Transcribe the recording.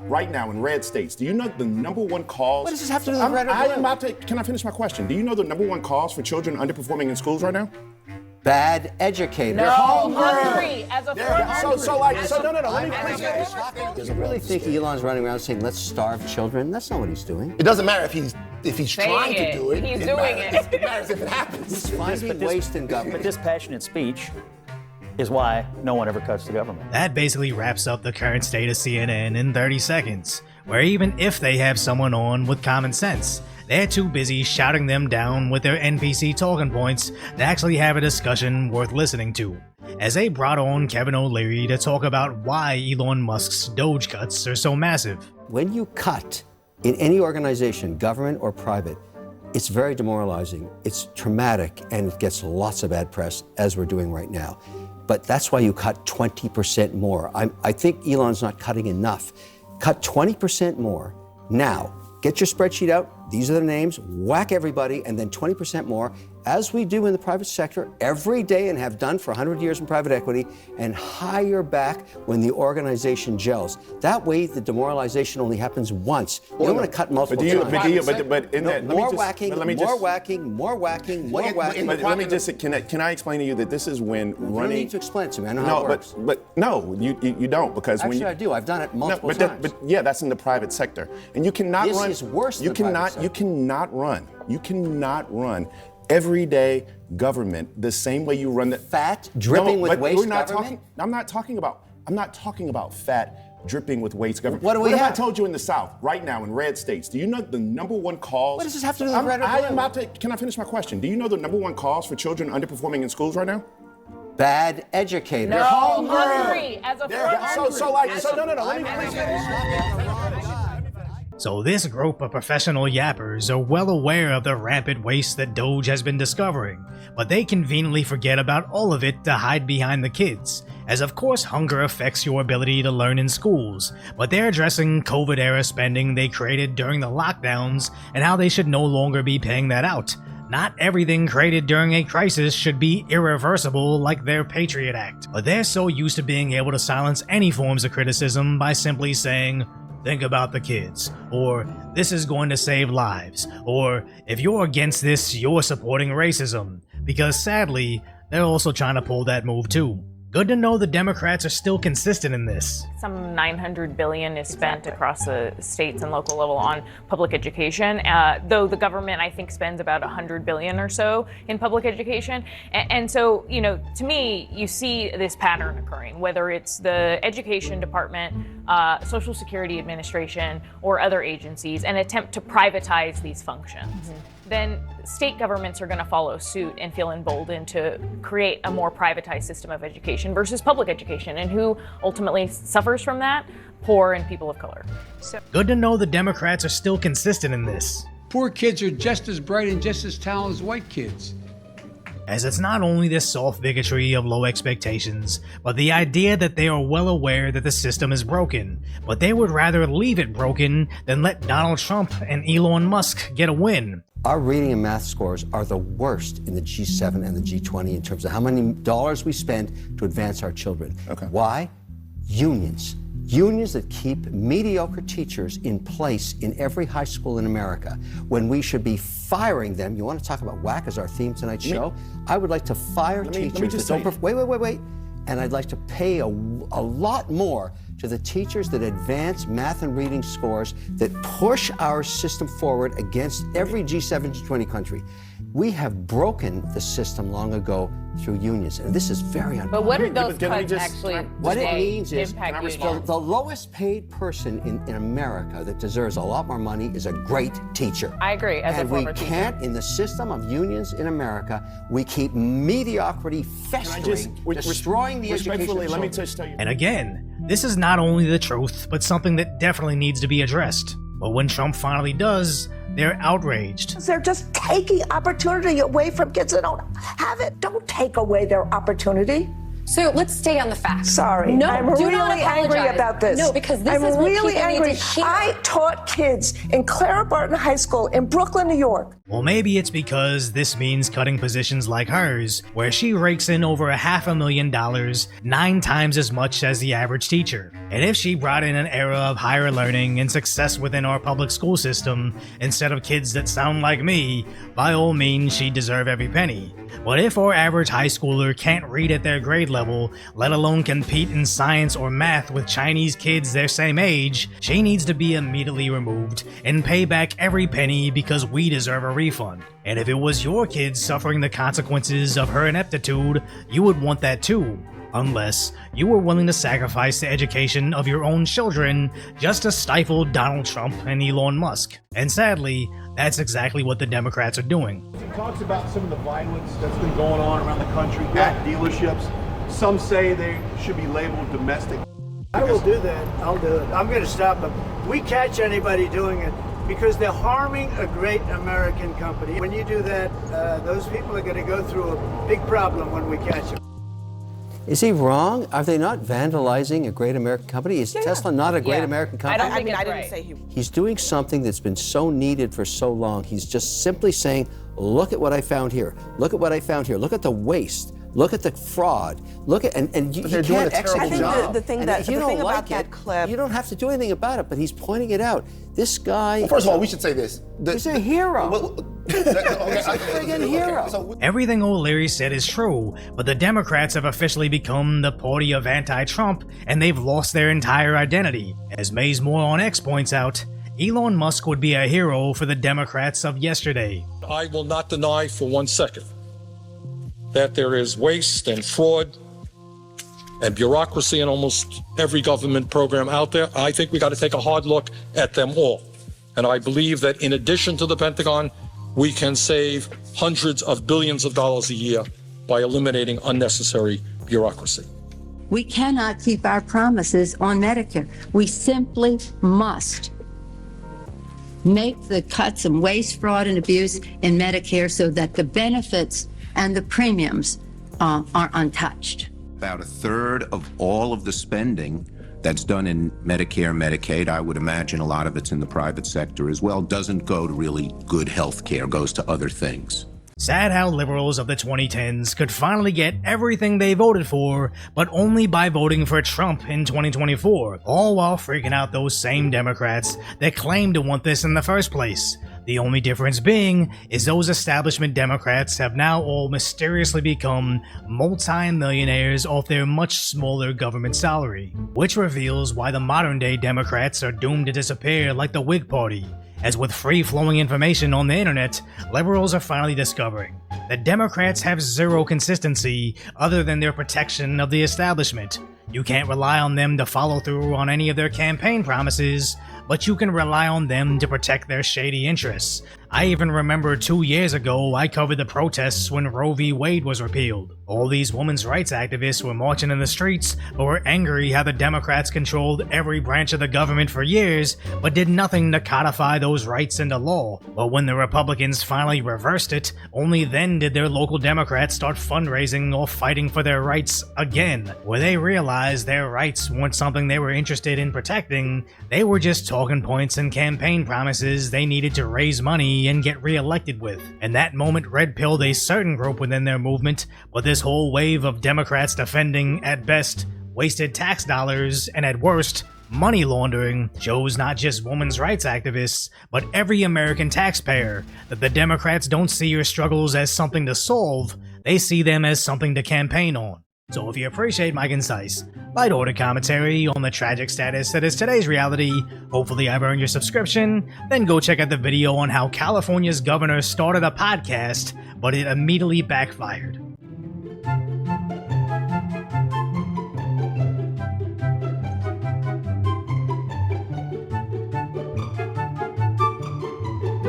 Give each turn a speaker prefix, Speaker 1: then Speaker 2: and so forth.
Speaker 1: right now in red states. Do you know the number one cause?
Speaker 2: What does this have to do with red or blue?
Speaker 1: Can I finish my question? Do you know the number one cause for children underperforming in schools right now?
Speaker 2: Bad educators.
Speaker 3: No, hungry as a
Speaker 1: No, let me please finish.
Speaker 2: Does it really think Elon's running around saying, let's starve children? That's not what he's doing.
Speaker 4: It doesn't matter if he's trying to do it.
Speaker 3: He's doing it.
Speaker 4: It matters if it happens.
Speaker 2: He's finding waste in government.
Speaker 5: But dispassionate speech is why no one ever cuts the government.
Speaker 6: That basically wraps up the current state of CNN in 30 seconds, where even if they have someone on with common sense, they're too busy shouting them down with their NPC talking points to actually have a discussion worth listening to, as they brought on Kevin O'Leary to talk about why Elon Musk's DOGE cuts are so massive.
Speaker 2: When you cut in any organization, government or private, it's very demoralizing, it's traumatic, and it gets lots of bad press, as we're doing right now. But that's why you cut 20% more. I think Elon's not cutting enough. Cut 20% more now. Get your spreadsheet out, these are the names, whack everybody, and then 20% more, as we do in the private sector every day and have done for 100 years in private equity, and hire back when the organization gels. That way, the demoralization only happens once. You don't want to cut multiple times. More whacking.
Speaker 1: Let me just, can I explain to you that this is when running...
Speaker 2: You don't need to explain it to me, I know how it works.
Speaker 1: But no, you don't, because when you...
Speaker 2: Actually, I do, I've done it multiple times.
Speaker 1: But yeah, that's in the private sector. And you cannot run...
Speaker 2: This is worse than private sector.
Speaker 1: You cannot run everyday government the same way you run the
Speaker 2: fat dripping with waste government.
Speaker 1: I'm not talking about fat dripping with waste government.
Speaker 2: What do we have?
Speaker 1: What if I told you in the South right now in red states? Do you know the number one cause?
Speaker 2: What does this have to do with red or blue?
Speaker 1: Can I finish my question? Do you know the number one cause for children underperforming in schools right now?
Speaker 2: Bad educators.
Speaker 3: No, hungry as a
Speaker 1: Let me please finish.
Speaker 6: So this group of professional yappers are well aware of the rampant waste that DOGE has been discovering, but they conveniently forget about all of it to hide behind the kids, as of course hunger affects your ability to learn in schools, but they're addressing COVID-era spending they created during the lockdowns and how they should no longer be paying that out. Not everything created during a crisis should be irreversible like their Patriot Act, but they're so used to being able to silence any forms of criticism by simply saying, think about the kids, or this is going to save lives, or if you're against this, you're supporting racism, because sadly, they're also trying to pull that move too. Good to know the Democrats are still consistent in this.
Speaker 3: Some $900 billion is spent across the states and local level on public education, though the government, I think, spends about $100 billion or so in public education. And so, you know, to me, you see this pattern occurring, whether it's the Education Department, Social Security Administration, or other agencies, an attempt to privatize these functions. Mm-hmm. Then state governments are going to follow suit and feel emboldened to create a more privatized system of education versus public education. And who ultimately suffers from that? Poor and people of color.
Speaker 6: Good to know the Democrats are still consistent in this.
Speaker 7: Poor kids are just as bright and just as talented as white kids.
Speaker 6: As it's not only this soft bigotry of low expectations, but the idea that they are well aware that the system is broken, but they would rather leave it broken than let Donald Trump and Elon Musk get a win.
Speaker 2: Our reading and math scores are the worst in the G7 and the G20 in terms of how many dollars we spend to advance our children.
Speaker 1: Okay.
Speaker 2: Why? Unions. Unions that keep mediocre teachers in place in every high school in America when we should be firing them. You want to talk about whack as our theme tonight's show? I would like to fire teachers that don't... Wait. And I'd like to pay a lot more to the teachers that advance math and reading scores that push our system forward against every G7, G20 country. We have broken the system long ago through unions, and this is very unpopular.
Speaker 3: But what are those cuts actually?
Speaker 2: What it means is
Speaker 3: the
Speaker 2: lowest paid person in America that deserves a lot more money is a great teacher.
Speaker 3: I agree, as a former teacher.
Speaker 2: And we can't, in the system of unions in America, we keep mediocrity festering, destroying the education.
Speaker 1: Let me just tell you.
Speaker 6: And again, this is not only the truth, but something that definitely needs to be addressed. But when Trump finally does, they're outraged.
Speaker 8: They're just taking opportunity away from kids that don't have it. Don't take away their opportunity.
Speaker 9: So let's stay on the facts.
Speaker 8: Sorry,
Speaker 9: no,
Speaker 8: I'm really angry about this.
Speaker 9: No, because this
Speaker 8: I'm
Speaker 9: is what
Speaker 8: really
Speaker 9: people
Speaker 8: angry.
Speaker 9: need to hear.
Speaker 8: I taught kids in Clara Barton High School in Brooklyn, New York.
Speaker 6: Well, maybe it's because this means cutting positions like hers, where she rakes in over $500,000, 9 times as much as the average teacher. And if she brought in an era of higher learning and success within our public school system instead of kids that sound like me, by all means she'd deserve every penny. But if our average high schooler can't read at their grade level, let alone compete in science or math with Chinese kids their same age, she needs to be immediately removed and pay back every penny because we deserve a refund. And if it was your kids suffering the consequences of her ineptitude, you would want that too. Unless you were willing to sacrifice the education of your own children just to stifle Donald Trump and Elon Musk. And sadly, that's exactly what the Democrats are doing.
Speaker 10: He talks about some of the violence that's been going on around the country at dealerships. Some say they should be labeled domestic.
Speaker 11: I will do that. I'll do it. I'm going to stop them. We catch anybody doing it because they're harming a great American company. When you do that, those people are going to go through a big problem when we catch them.
Speaker 2: Is he wrong? Are they not vandalizing a great American company? Is Tesla not a great American company?
Speaker 12: I didn't say he.
Speaker 2: He's doing something that's been so needed for so long. He's just simply saying, look at what I found here. Look at what I found here. Look at the waste. Look at the fraud. Look at and you
Speaker 4: they're doing a terrible job.
Speaker 12: The thing about that clip,
Speaker 2: you don't have to do anything about it. But he's pointing it out. This guy.
Speaker 4: Well, first of all, we should say this.
Speaker 2: He's a hero.
Speaker 4: He's a
Speaker 2: friggin' hero.
Speaker 6: Everything O'Leary said is true, but the Democrats have officially become the party of anti-Trump, and they've lost their entire identity. As Mays Moore on X points out, Elon Musk would be a hero for the Democrats of yesterday.
Speaker 13: I will not deny for 1 second that there is waste and fraud and bureaucracy in almost every government program out there. I think we got to take a hard look at them all. And I believe that in addition to the Pentagon, we can save hundreds of billions of dollars a year by eliminating unnecessary bureaucracy.
Speaker 14: We cannot keep our promises on Medicare. We simply must make the cuts in waste, fraud, and abuse in Medicare so that the benefits and the premiums are untouched.
Speaker 15: About a third of all of the spending that's done in Medicare and Medicaid, I would imagine a lot of it's in the private sector as well, doesn't go to really good health care, goes to other things.
Speaker 6: Sad how liberals of the 2010s could finally get everything they voted for, but only by voting for Trump in 2024, all while freaking out those same Democrats that claimed to want this in the first place. The only difference being is those establishment Democrats have now all mysteriously become multi-millionaires off their much smaller government salary, which reveals why the modern-day Democrats are doomed to disappear like the Whig Party. As with free-flowing information on the internet, liberals are finally discovering that Democrats have zero consistency other than their protection of the establishment. You can't rely on them to follow through on any of their campaign promises, but you can rely on them to protect their shady interests. I even remember 2 years ago I covered the protests when Roe v. Wade was repealed. All these women's rights activists were marching in the streets, but were angry how the Democrats controlled every branch of the government for years, but did nothing to codify those rights into law. But when the Republicans finally reversed it, only then did their local Democrats start fundraising or fighting for their rights again. Where they realized their rights weren't something they were interested in protecting, they were just talking points and campaign promises they needed to raise money and get re-elected with. And that moment red-pilled a certain group within their movement, but this whole wave of Democrats defending, at best, wasted tax dollars and at worst, money laundering shows not just women's rights activists, but every American taxpayer that the Democrats don't see your struggles as something to solve, they see them as something to campaign on. So if you appreciate my concise, light-order commentary on the tragic status that is today's reality, hopefully I've earned your subscription, then go check out the video on how California's governor started a podcast, but it immediately backfired.